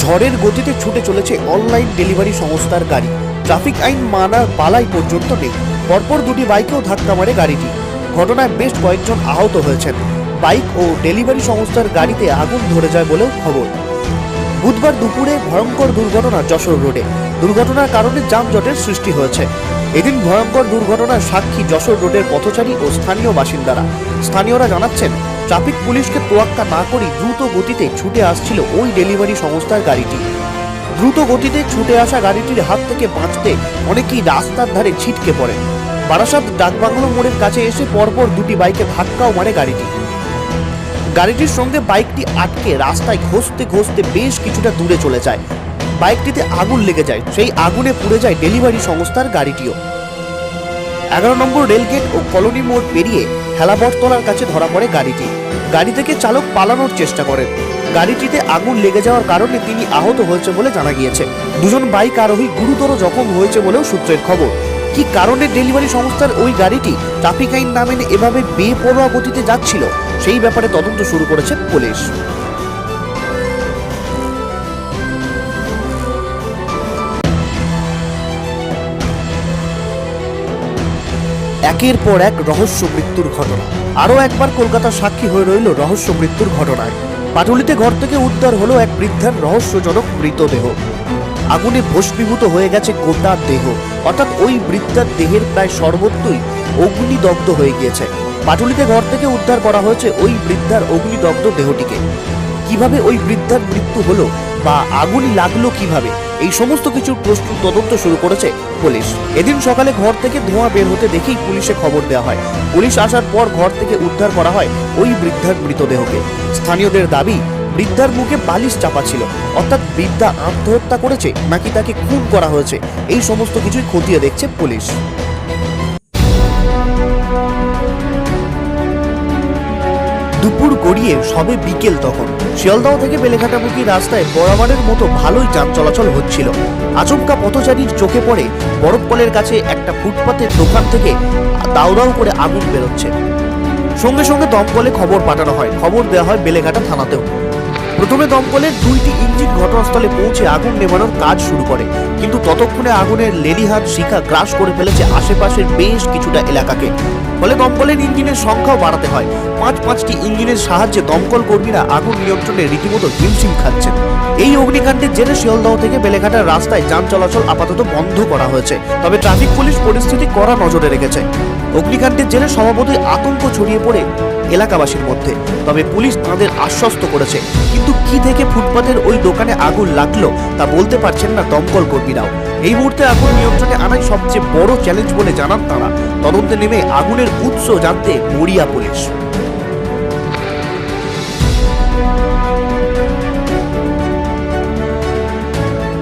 ঝড়ের গতিতে ছুটে চলেছে অনলাইন ডেলিভারি সংস্থার গাড়ি। ট্রাফিক আইন মানার বালাই পর্যন্ত নেই। পরপর দুটি বাইকেও ধাক্কা মারে গাড়িটি। ঘটনায় বেশ কয়েকজন আহত হয়েছেন। বাইক ও ডেলিভারি সংস্থার গাড়িতে আগুন ধরে যায় বলেও খবর। বুধবার দুপুরে ভয়ঙ্কর দুর্ঘটনা যশোর রোডে। দুর্ঘটনার কারণে যানজটের সৃষ্টি হয়েছে। এদিন ভয়ঙ্কর দুর্ঘটনার সাক্ষী যশোর রোডের পথচারী ও স্থানীয় বাসিন্দারা। স্থানীয়রা জানাচ্ছেন, ট্রাফিক পুলিশকে তোয়াক্কা না করে দ্রুত গতিতে ছুটে আসছিল ওই ডেলিভারি সংস্থার গাড়িটি। দ্রুত গতিতে ছুটে আসা গাড়িটির হাত থেকে বাঁচতে অনেকেই রাস্তার ধারে ছিটকে পড়ে। বারাসাত ডাকবাংলো মোড়ের কাছে এসে পরপর দুটি বাইকে ধাক্কাও মারে গাড়িটির সঙ্গে বাইকটি আটকে রাস্তায় ঘষতে ঘষতে বেশ কিছুটা দূরে চলে যায়। বাইকটিতে আগুন লেগে যায়, সেই আগুনে পুড়ে যায় ডেলিভারি সংস্থার গাড়িটিও। 11 নম্বর রেলগেট ও কলোনি মোড় পেরিয়ে হেলাবরতলার কাছে ধরা পড়ে গাড়িটি। গাড়ি থেকে চালক পালানোর চেষ্টা করেন। গাড়িটিতে আগুন লেগে যাওয়ার কারণে তিনি আহত হয়েছে বলে জানা গিয়েছে। দুজন বাইক আরোহী গুরুতর জখম হয়েছে বলেও সূত্রের খবর। কি কারণে ডেলিভারি সংস্থার ওই গাড়িটি ট্রাফিক আইন না মেনে এভাবে বেপরোয়া গতিতে যাচ্ছিল, সেই ব্যাপারে তদন্ত শুরু করেছে পুলিশ। একের পর এক রহস্য মৃত্যুর ঘটনা। আরও একবার কলকাতার সাক্ষী হয়ে রইল রহস্য মৃত্যুর ঘটনায়। পাটুলিতে ঘর থেকে উদ্ধার হলো এক বৃদ্ধার রহস্যজনক মৃতদেহ। আগুনে ভস্মীভূত হয়ে গেছে গোটা দেহ, অর্থাৎ ওই বৃদ্ধার দেহের প্রায় সর্বত্রই অগ্নিদগ্ধ হয়ে গিয়েছে। পাটুলিতে ঘর থেকে উদ্ধার করা হয়েছে ওই বৃদ্ধার অগ্নিদগ্ধ দেহটিকে। কিভাবে ওই বৃদ্ধার মৃত্যু হলো বা আগুনই লাগলো কিভাবে, এই সমস্ত কিছুর প্রশ্ন তদন্ত শুরু করেছে পুলিশ। এদিন সকালে ঘর থেকে ধোঁয়া বের হতে দেখেই পুলিশে খবর দেওয়া হয়। পুলিশ আসার পর ঘর থেকে উদ্ধার করা হয় ওই বৃদ্ধার মৃতদেহকে। স্থানীয়দের দাবি, বৃদ্ধার মুখে বালিশ চাপা ছিল, অর্থাৎ বৃদ্ধা আত্মহত্যা করেছে নাকি তাকে খুন করা হয়েছে, এই সমস্ত কিছুই খতিয়ে দেখছে পুলিশ। দুপুর গড়িয়ে সবে বিকেল তখন শিয়ালদহ থেকে বেলেঘাটামুখী রাস্তায় বরাবরের মতো ভালোই যান চলাচল হচ্ছিল। আচমকা পথচারীর চোখে পড়ে বরফকলের কাছে একটা ফুটপাতের দোকান থেকে দাউ দাউ করে আগুন বেরোচ্ছে। সঙ্গে সঙ্গে দমকলে খবর পাঠানো হয়। খবর দেওয়া হয় বেলেঘাটা থানাতেও। প্রথমে দমকলের 2টি ইঞ্জিন ঘটনাস্থলে পৌঁছে আগুন নেভানোর কাজ শুরু করে, কিন্তু ততক্ষণে আগুনের লেলিহান শিখা গ্রাস করে ফেলেছে আশেপাশের বেশ কিছুটা এলাকাকে। ফলে দমকলের ইঞ্জিনের সংখ্যাও বাড়াতে হয়। 5টি ইঞ্জিনের সাহায্যে দমকল কর্মীরা আগুন নিয়ন্ত্রণে রীতিমতো হিমশিম খাচ্ছেন। এই অগ্নিকাণ্ডের জেরে শিয়ালদহ থেকে বেলেঘাটার রাস্তায় যান চলাচল আপাতত বন্ধ করা হয়েছে। তবে ট্রাফিক পুলিশ পরিস্থিতি কড়া নজরে রেখেছে। অগ্নিকাণ্ডের জেরে স্বভাবতই আতঙ্ক ছড়িয়ে পড়ে এলাকাবাসীর মধ্যে। তবে পুলিশ তাঁদের আশ্বস্ত করেছে, কিন্তু কি থেকে ফুটপাতের ওই দোকানে আগুন লাগলো তা বলতে পারছেন না দমকল কর্মীরাও। এই মুহূর্তে আগুন নিয়ন্ত্রণে আনাই সবচেয়ে বড় চ্যালেঞ্জ বলে জানান তাঁরা। তদন্তে নেমে আগুনের উৎস জানতে মরিয়া পুলিশ।